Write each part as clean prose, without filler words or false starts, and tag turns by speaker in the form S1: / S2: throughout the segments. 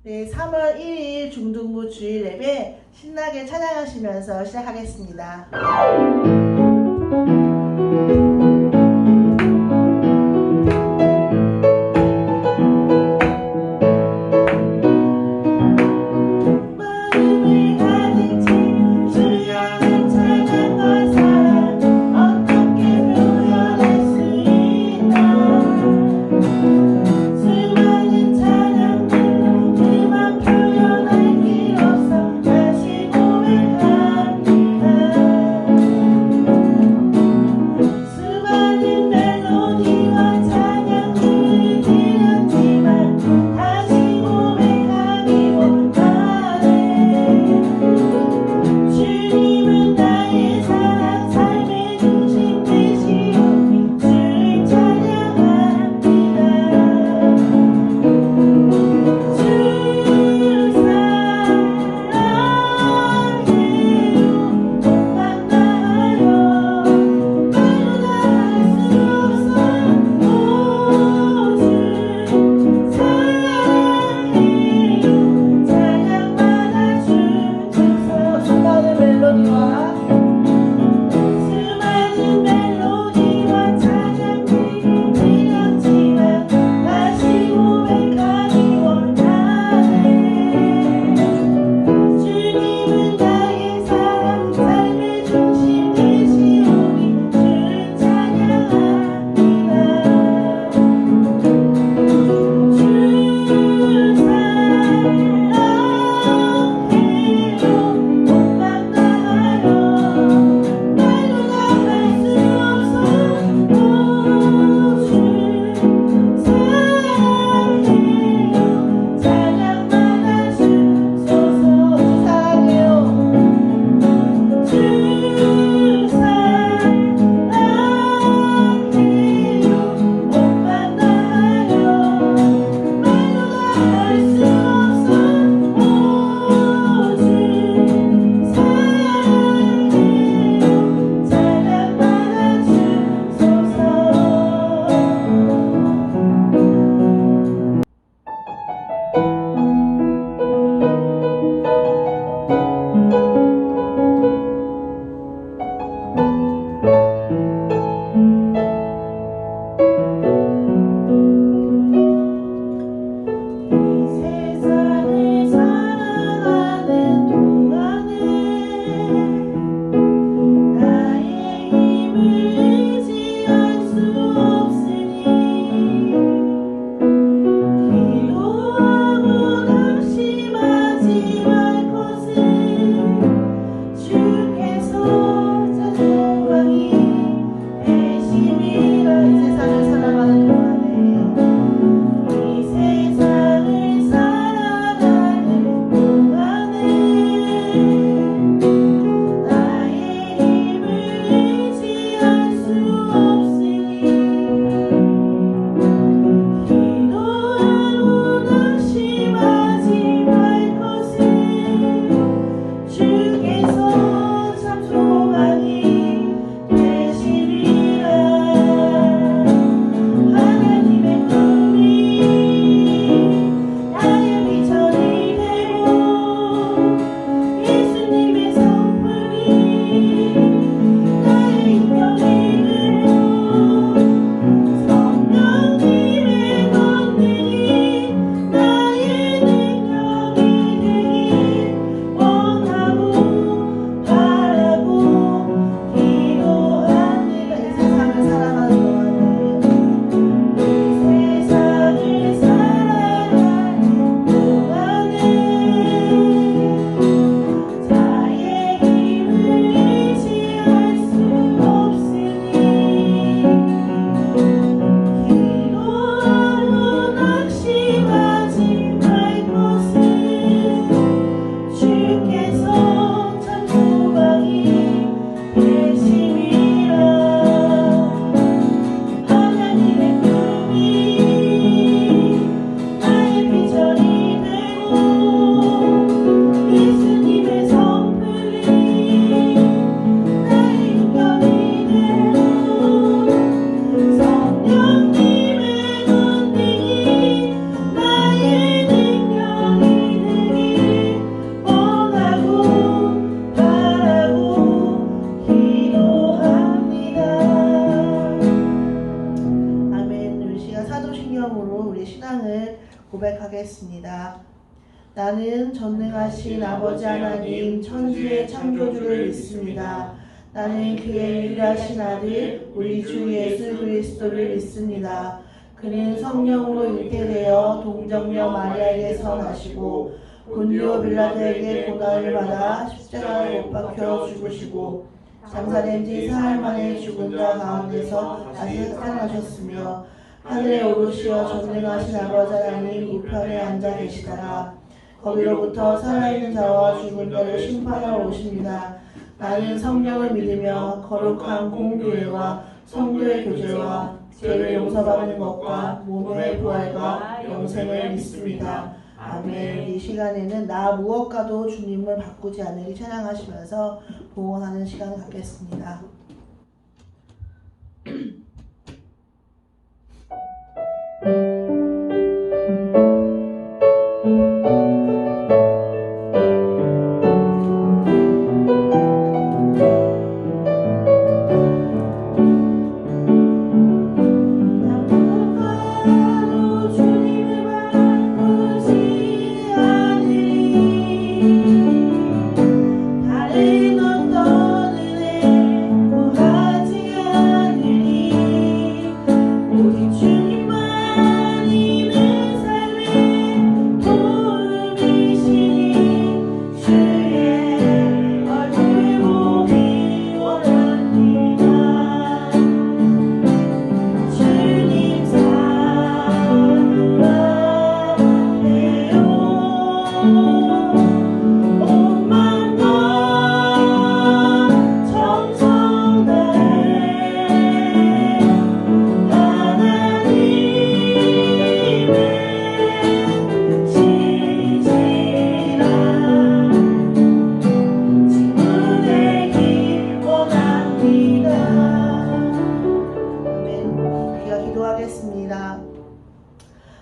S1: 네, 3월 1일 중등부 주일 예배 신나게 찬양하시면서 시작하겠습니다. 시작하겠습니다. 나는 전능하신 아버지 하나님 천지의 창조주를 믿습니다. 나는 그의 유일하신 아들 우리 주 예수 그리스도를 믿습니다. 그는 성령으로 잉태되어 동정녀 마리아에게서 나시고 본디오 빌라도에게 고난을 받아 십자가에 못 박혀 죽으시고 장사된 지 사흘 만에 죽은 자 가운데서 다시 살아나셨으며 하늘에 오르시어 전능하신 아버지 하나님 우편에 앉아 계시다가 거기로부터 살아있는 자와 죽은 자를 심판하러 오십니다. 나는 성령을 믿으며 거룩한 공교회와 성도의 교제와 죄를 용서받는 것과 몸의 부활과 영생을 믿습니다. 아멘. 이 시간에는 나 무엇과도 주님을 바꾸지 않으리 찬양하시면서 봉헌하는 시간을 갖겠습니다.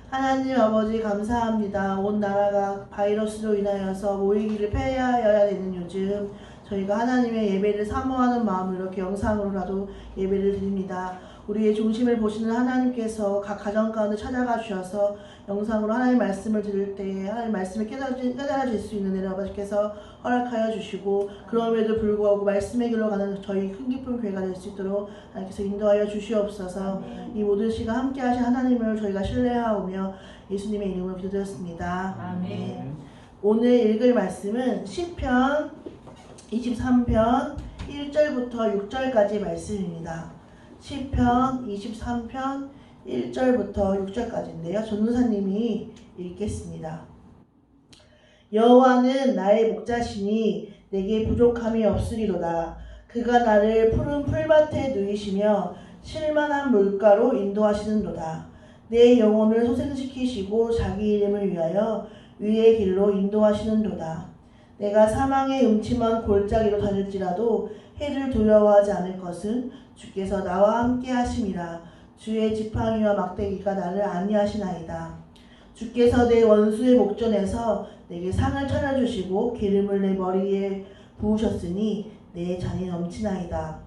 S1: 하나님 아버지 감사합니다. 온 나라가 바이러스로 인하여서 모이기를 폐하여야 되는 요즘 저희가 하나님의 예배를 사모하는 마음으로 이렇게 영상으로라도 예배를 드립니다. 우리의 중심을 보시는 하나님께서 각 가정 가운데 찾아가 주셔서 영상으로 하나님 말씀을 들을 때에 하나님 말씀을 깨달아질 수 있는 은혜를 아버지께서 허락하여 주시고 그럼에도 불구하고 말씀의 길로 가는 저희 큰 기쁨 교회가 될 수 있도록 하나님께서 인도하여 주시옵소서. 이 모든 시간 함께 하신 하나님을 저희가 신뢰하오며 예수님의 이름으로 기도드렸습니다. 아멘. 오늘 읽을 말씀은 시편 23편 1절부터 6절까지 말씀입니다. 시편 23편 1절부터 6절까지인데요. 전도사님이 읽겠습니다. 여호와는 나의 목자시니 내게 부족함이 없으리로다. 그가 나를 푸른 풀밭에 누이시며 쉴만한 물가로 인도하시는도다. 내 영혼을 소생시키시고 자기 이름을 위하여 위의 길로 인도하시는도다. 내가 사망의 음침한 골짜기로 다닐지라도 해를 두려워하지 않을 것은 주께서 나와 함께 하심이라. 주의 지팡이와 막대기가 나를 안위하시나이다. 주께서 내 원수의 목전에서 내게 상을 차려주시고 기름을 내 머리에 부으셨으니 내 잔이 넘치나이다.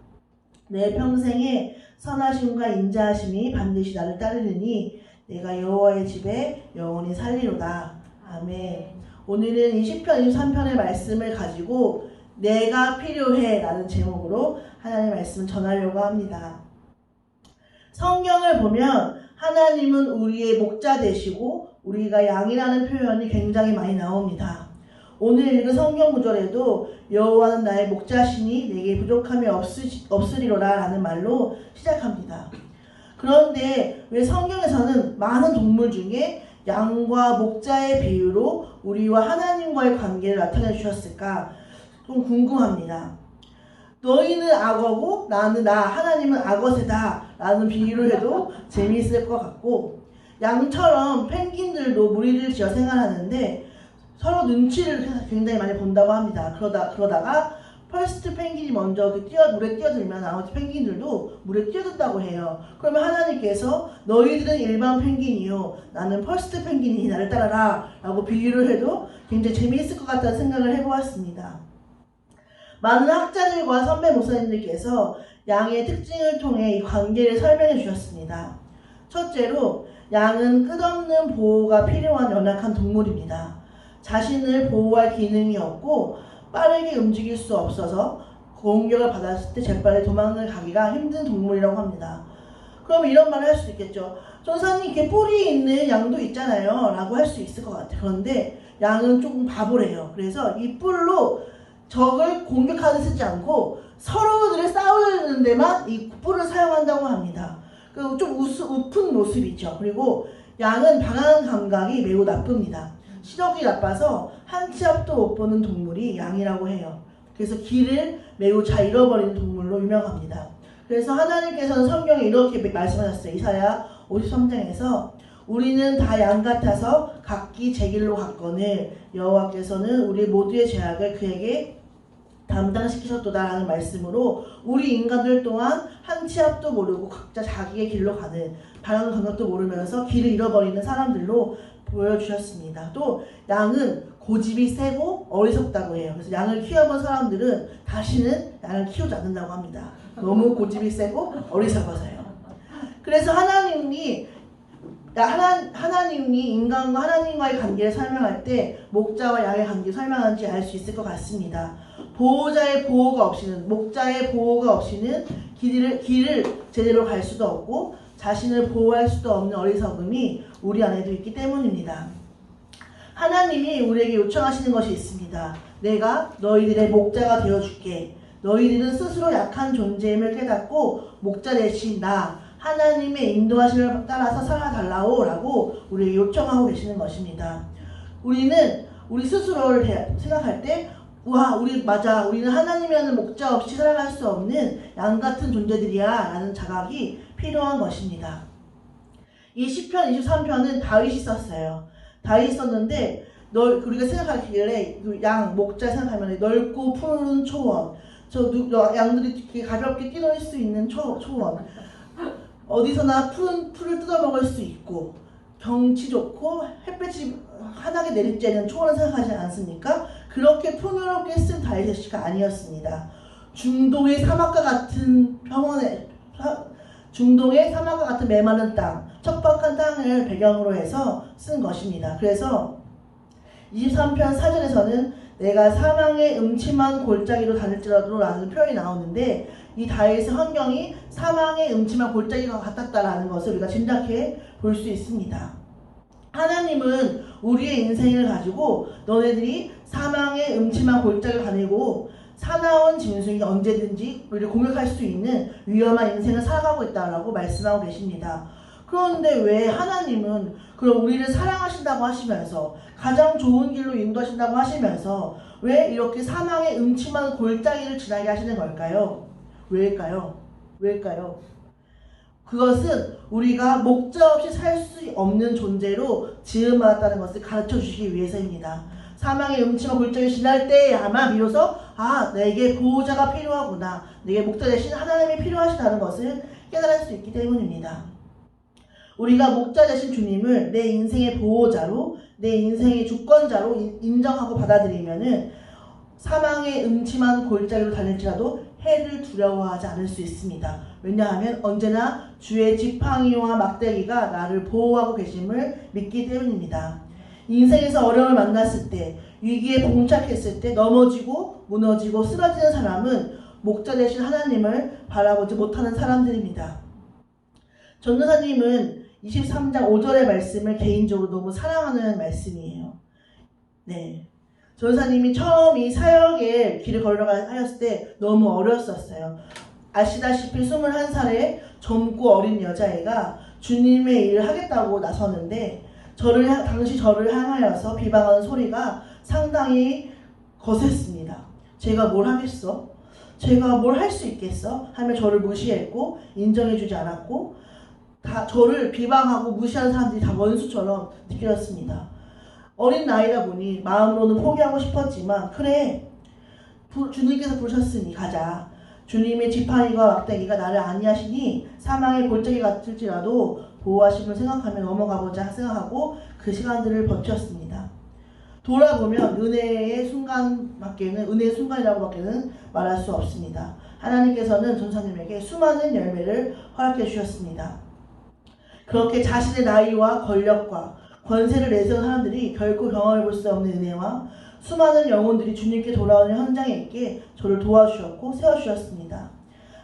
S1: 내 평생에 선하심과 인자하심이 반드시 나를 따르느니 내가 여호와의 집에 영원히 살리로다. 아멘. 오늘은 이 시편 23편의 말씀을 가지고 내가 필요해 라는 제목으로 하나님의 말씀을 전하려고 합니다. 성경을 보면 하나님은 우리의 목자 되시고 우리가 양이라는 표현이 굉장히 많이 나옵니다. 오늘 읽은 성경 구절에도 여호와는 나의 목자시니 내게 부족함이 없으리로라 라는 말로 시작합니다. 그런데 왜 성경에서는 많은 동물 중에 양과 목자의 비유로 우리와 하나님과의 관계를 나타내 주셨을까 좀 궁금합니다. 너희는 악어고 나는 하나님은 악어새다 라는 비유를 해도 재미있을 것 같고, 양처럼 펭귄들도 무리를 지어 생활하는데 서로 눈치를 굉장히 많이 본다고 합니다. 그러다가 퍼스트 펭귄이 먼저 물에 뛰어들면 나머지 펭귄들도 물에 뛰어든다고 해요. 그러면 하나님께서 너희들은 일반 펭귄이요 나는 퍼스트 펭귄이니 나를 따라라 라고 비유를 해도 굉장히 재미있을 것 같다는 생각을 해보았습니다. 많은 학자들과 선배 목사님들께서 양의 특징을 통해 이 관계를 설명해 주셨습니다. 첫째로 양은 끝없는 보호가 필요한 연약한 동물입니다. 자신을 보호할 기능이 없고 빠르게 움직일 수 없어서 공격을 받았을 때 재빨리 도망을 가기가 힘든 동물이라고 합니다. 그럼 이런 말을 할 수도 있겠죠. 전사님, 이렇게 뿔이 있는 양도 있잖아요 라고 할 수 있을 것 같아요. 그런데 양은 조금 바보래요. 그래서 이 뿔로 적을 공격하듯 쓰지 않고 서로들을 싸우는 데만 이 뿔을 사용한다고 합니다. 그리고 좀 우픈 모습이죠. 그리고 양은 방향 감각이 매우 나쁩니다. 시력이 나빠서 한 치 앞도 못 보는 동물이 양이라고 해요. 그래서 길을 매우 잘 잃어버리는 동물로 유명합니다. 그래서 하나님께서는 성경에 이렇게 말씀하셨어요. 이사야 53장에서 우리는 다 양 같아서 각기 제 길로 갔거늘 여호와께서는 우리 모두의 죄악을 그에게 담당시키셨도다라는 말씀으로 우리 인간들 또한 한 치 앞도 모르고 각자 자기의 길로 가는 방향 감각도 모르면서 길을 잃어버리는 사람들로 보여주셨습니다. 또 양은 고집이 세고 어리석다고 해요. 그래서 양을 키워본 사람들은 다시는 양을 키우지 않는다고 합니다. 너무 고집이 세고 어리석어서요. 그래서 하나님이 인간과 하나님과의 관계를 설명할 때 목자와 양의 관계를 설명하는지 알 수 있을 것 같습니다. 보호자의 보호가 없이는, 목자의 보호가 없이는 길을 제대로 갈 수도 없고 자신을 보호할 수도 없는 어리석음이 우리 안에도 있기 때문입니다. 하나님이 우리에게 요청하시는 것이 있습니다. 내가 너희들의 목자가 되어줄게. 너희들은 스스로 약한 존재임을 깨닫고 목자 대신 나 하나님의 인도하심을 따라서 살아달라고 라고 우리에게 요청하고 계시는 것입니다. 우리는 우리 스스로를 생각할 때 와, 우리는 하나님이라는 목자 없이 살아갈 수 없는 양 같은 존재들이야 라는 자각이 필요한 것입니다. 이 시편 23편은 다윗이 썼어요. 다윗이 썼는데 우리가 생각하기에 양, 목자 생각하면 넓고 푸른 초원, 양들이 가볍게 뛰놀 수 있는 초원, 어디서나 푸른 풀을 뜯어먹을 수 있고 경치 좋고 햇볕이 환하게 내리쬐는 초원을 생각하지 않습니까? 그렇게 풍요롭게 쓴 다윗의 시가 아니었습니다. 중동의 사막과 같은 메마른 땅, 척박한 땅을 배경으로 해서 쓴 것입니다. 그래서 23편 4절에서는 내가 사망의 음침한 골짜기로 다닐지라도 라는 표현이 나오는데 이 다윗의 환경이 사망의 음침한 골짜기와 같았다라는 것을 우리가 짐작해 볼 수 있습니다. 하나님은 우리의 인생을 가지고 너네들이 사망의 음침한 골짜기를 다니고 사나운 짐승이 언제든지 우리를 공격할 수 있는 위험한 인생을 살아가고 있다라고 말씀하고 계십니다. 그런데 왜 하나님은 그럼 우리를 사랑하신다고 하시면서 가장 좋은 길로 인도하신다고 하시면서 왜 이렇게 사망의 음침한 골짜기를 지나게 하시는 걸까요? 왜일까요? 그것은 우리가 목자 없이 살 수 없는 존재로 지음받았다는 것을 가르쳐 주시기 위해서입니다. 사망의 음침한 골짜기를 지날 때 아마 비로소 내게 보호자가 필요하구나, 내게 목자 대신 하나님이 필요하시다는 것을 깨달을 수 있기 때문입니다. 우리가 목자 되신 주님을 내 인생의 보호자로, 내 인생의 주권자로 인정하고 받아들이면은 사망의 음침한 골짜기로 다닐지라도 해를 두려워하지 않을 수 있습니다. 왜냐하면 언제나 주의 지팡이와 막대기가 나를 보호하고 계심을 믿기 때문입니다. 인생에서 어려움을 만났을 때, 위기에 봉착했을 때 넘어지고 무너지고 쓰러지는 사람은 목자 되신 하나님을 바라보지 못하는 사람들입니다. 전도사님은 23장 5절의 말씀을 개인적으로 너무 사랑하는 말씀이에요. 네. 전도사님이 처음 이 사역의 길을 걸어가 하였을 때 너무 어렸었어요. 아시다시피 21살의 젊고 어린 여자애가 주님의 일을 하겠다고 나섰는데 당시 저를 향하여서 비방하는 소리가 상당히 거셌습니다. 제가 뭘 하겠어? 제가 뭘 할 수 있겠어? 하며 저를 무시했고 인정해주지 않았고 저를 비방하고 무시하는 사람들이 다 원수처럼 느껴졌습니다. 어린 나이다 보니 마음으로는 포기하고 싶었지만 그래, 주님께서 부르셨으니 가자. 주님의 지팡이와 막대기가 나를 안위하시니 사망의 골짜기 같을지라도 보호하심을 생각하며 넘어가보자 생각하고 그 시간들을 버텼습니다. 돌아보면 은혜의 순간이라고밖에는 말할 수 없습니다. 하나님께서는 전사님에게 수많은 열매를 허락해 주셨습니다. 그렇게 자신의 나이와 권력과 권세를 내세운 사람들이 결코 경험해 볼 수 없는 은혜와 수많은 영혼들이 주님께 돌아오는 현장에 있게 저를 도와주셨고 세워주셨습니다.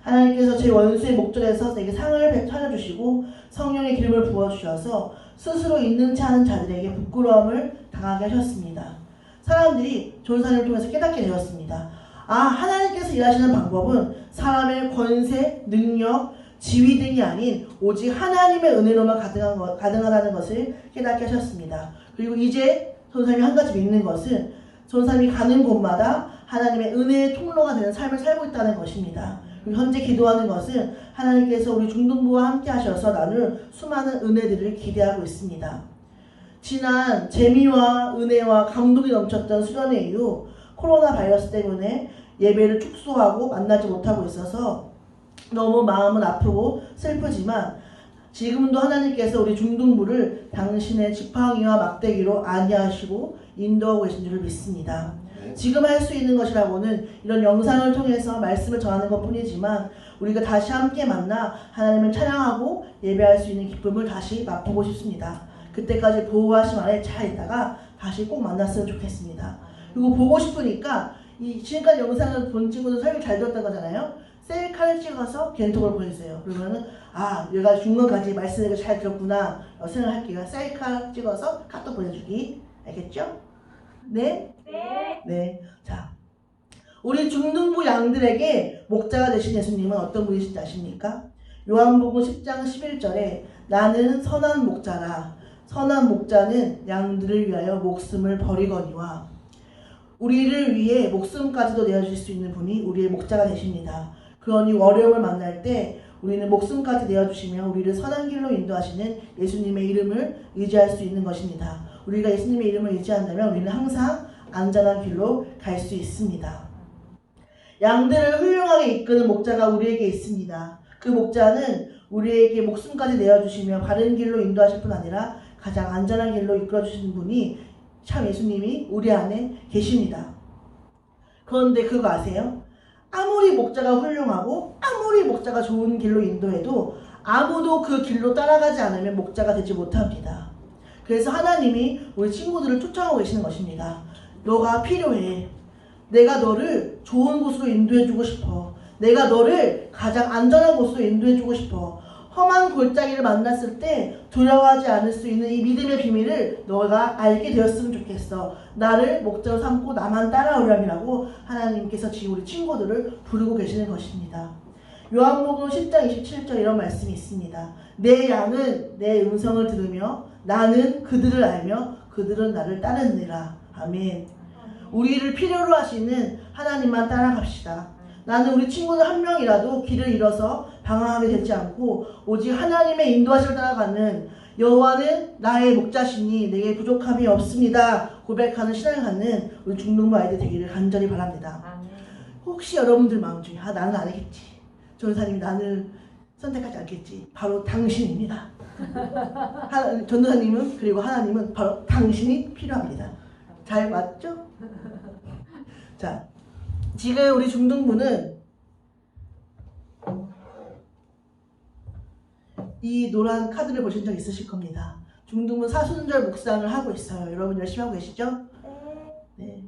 S1: 하나님께서 제 원수의 목전에서 내게 상을 차려주시고 성령의 기름을 부어주셔서 스스로 있는 채 하는 자들에게 부끄러움을 당하게 하셨습니다. 사람들이 전사님을 통해서 깨닫게 되었습니다. 하나님께서 일하시는 방법은 사람의 권세, 능력, 지위 등이 아닌 오직 하나님의 은혜로만 가능하다는 것을 깨닫게 하셨습니다. 그리고 이제 전사님이 한 가지 믿는 것은 전사님이 가는 곳마다 하나님의 은혜의 통로가 되는 삶을 살고 있다는 것입니다. 그리고 현재 기도하는 것은 하나님께서 우리 중등부와 함께 하셔서 나눌 수많은 은혜들을 기대하고 있습니다. 지난 재미와 은혜와 감동이 넘쳤던 수련회 이후 코로나 바이러스 때문에 예배를 축소하고 만나지 못하고 있어서 너무 마음은 아프고 슬프지만 지금도 하나님께서 우리 중등부를 당신의 지팡이와 막대기로 안위하시고 인도하고 계신 줄을 믿습니다. 지금 할 수 있는 것이라고는 이런 영상을 통해서 말씀을 전하는 것 뿐이지만 우리가 다시 함께 만나 하나님을 찬양하고 예배할 수 있는 기쁨을 다시 맛보고 싶습니다. 그때까지 보호하심 아래 잘 있다가 다시 꼭 만났으면 좋겠습니다. 그리고 보고 싶으니까 이 지금까지 영상을 본 친구들 설교 잘 들었던 거잖아요. 셀카를 찍어서 겐톡을 보내주세요. 그러면은 얘가 중간까지 말씀을 잘 들었구나 생각할게요. 셀카 찍어서 카톡 보내주기. 알겠죠? 네? 네. 자, 우리 중등부 양들에게 목자가 되신 예수님은 어떤 분이신지 아십니까? 요한복음 10장 11절에 나는 선한 목자라. 선한 목자는 양들을 위하여 목숨을 버리거니와 우리를 위해 목숨까지도 내어줄 수 있는 분이 우리의 목자가 되십니다. 그러니 어려움을 만날 때 우리는 목숨까지 내어주시며 우리를 선한 길로 인도하시는 예수님의 이름을 의지할 수 있는 것입니다. 우리가 예수님의 이름을 의지한다면 우리는 항상 안전한 길로 갈 수 있습니다. 양들을 훌륭하게 이끄는 목자가 우리에게 있습니다. 그 목자는 우리에게 목숨까지 내어주시며 바른 길로 인도하실 뿐 아니라 가장 안전한 길로 이끌어주시는 분이 참 예수님이 우리 안에 계십니다. 그런데 그거 아세요? 아무리 목자가 훌륭하고 아무리 목자가 좋은 길로 인도해도 아무도 그 길로 따라가지 않으면 목자가 되지 못합니다. 그래서 하나님이 우리 친구들을 초청하고 계시는 것입니다. 너가 필요해. 내가 너를 좋은 곳으로 인도해주고 싶어. 내가 너를 가장 안전한 곳으로 인도해주고 싶어. 험한 골짜기를 만났을 때 두려워하지 않을 수 있는 이 믿음의 비밀을 너가 알게 되었으면 좋겠어. 나를 목자로 삼고 나만 따라오렴이라고 하나님께서 지금 우리 친구들을 부르고 계시는 것입니다. 요한복음 10장 27절 이런 말씀이 있습니다. 내 양은 내 음성을 들으며 나는 그들을 알며 그들은 나를 따르느니라. 아멘. 우리를 필요로 하시는 하나님만 따라갑시다. 나는 우리 친구들 한 명이라도 길을 잃어서 방황하게 되지 않고 오직 하나님의 인도하심을 따라가는 여호와는 나의 목자시니 내게 부족함이 없습니다. 고백하는 신앙을 갖는 우리 중등부 아이들 되기를 간절히 바랍니다. 혹시 여러분들 마음 중에 나는 안 하겠지. 전도사님이 나를 선택하지 않겠지. 바로 당신입니다. 전도사님은 그리고 하나님은 바로 당신이 필요합니다. 잘 맞죠? 자, 지금 우리 중등부는 이 노란 카드를 보신 적 있으실 겁니다. 중등부 사순절 묵상을 하고 있어요. 여러분 열심히 하고 계시죠? 네.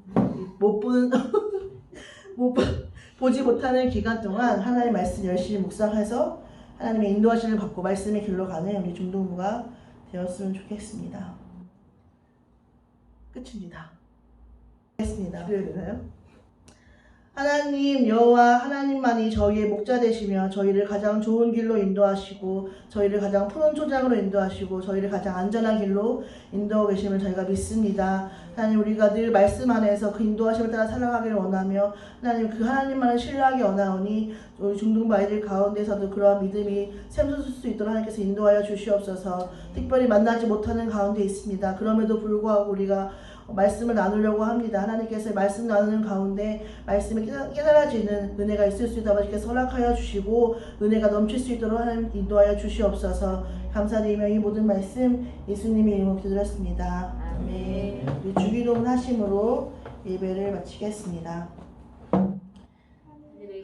S1: 보지 못하는 기간 동안 하나님의 말씀 열심히 묵상해서 하나님의 인도하심을 받고 말씀의 길로 가는 우리 중등부가 되었으면 좋겠습니다. 끝입니다. 됐습니다. 되나요? 하나님 여호와 하나님만이 저희의 목자 되시며 저희를 가장 좋은 길로 인도하시고 저희를 가장 푸른 초장으로 인도하시고 저희를 가장 안전한 길로 인도하고 계심을 저희가 믿습니다. 하나님 우리가 늘 말씀 안에서 그 인도하심을 따라 살아가기를 원하며 하나님 그 하나님만을 신뢰하기 원하오니 우리 중등부 아이들 가운데서도 그러한 믿음이 샘솟을 수 있도록 하나님께서 인도하여 주시옵소서. 특별히 만나지 못하는 가운데 있습니다. 그럼에도 불구하고 우리가 말씀을 나누려고 합니다. 하나님께서 말씀 나누는 가운데 말씀이 깨달아지는 은혜가 있을 수 있도록 아버지께서 허락하여 주시고 은혜가 넘칠 수 있도록 하나님 인도하여 주시옵소서. 감사드리며 이 모든 말씀 예수님의 이름으로 기도드렸습니다. 아멘. 우리 주기도문 하심으로 예배를 마치겠습니다.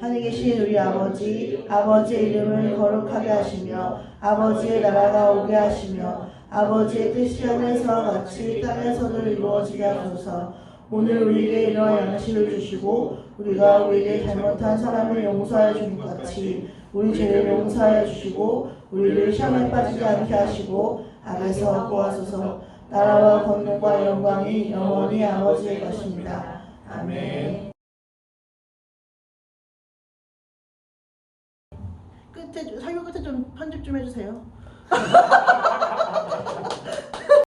S1: 하늘에 계신 우리 아버지, 아버지의 이름을 거룩하게 하시며 아버지의 나라가 오게 하시며 아버지의 뜻이 하늘에서와 같이 땅에서도 이루어지게 하소서. 오늘 우리에게 일용할 양식을 주시고 우리가 우리에게 잘못한 사람을 용서하여 준 것 같이 우리 죄를 용서하여 주시고 우리를 시험에 빠지지 않게 하시고 악에서 구하소서. 나라와 권능과 영광이 영원히 아버지의 것입니다. 아멘. 설교 끝에 좀 편집 좀 해주세요.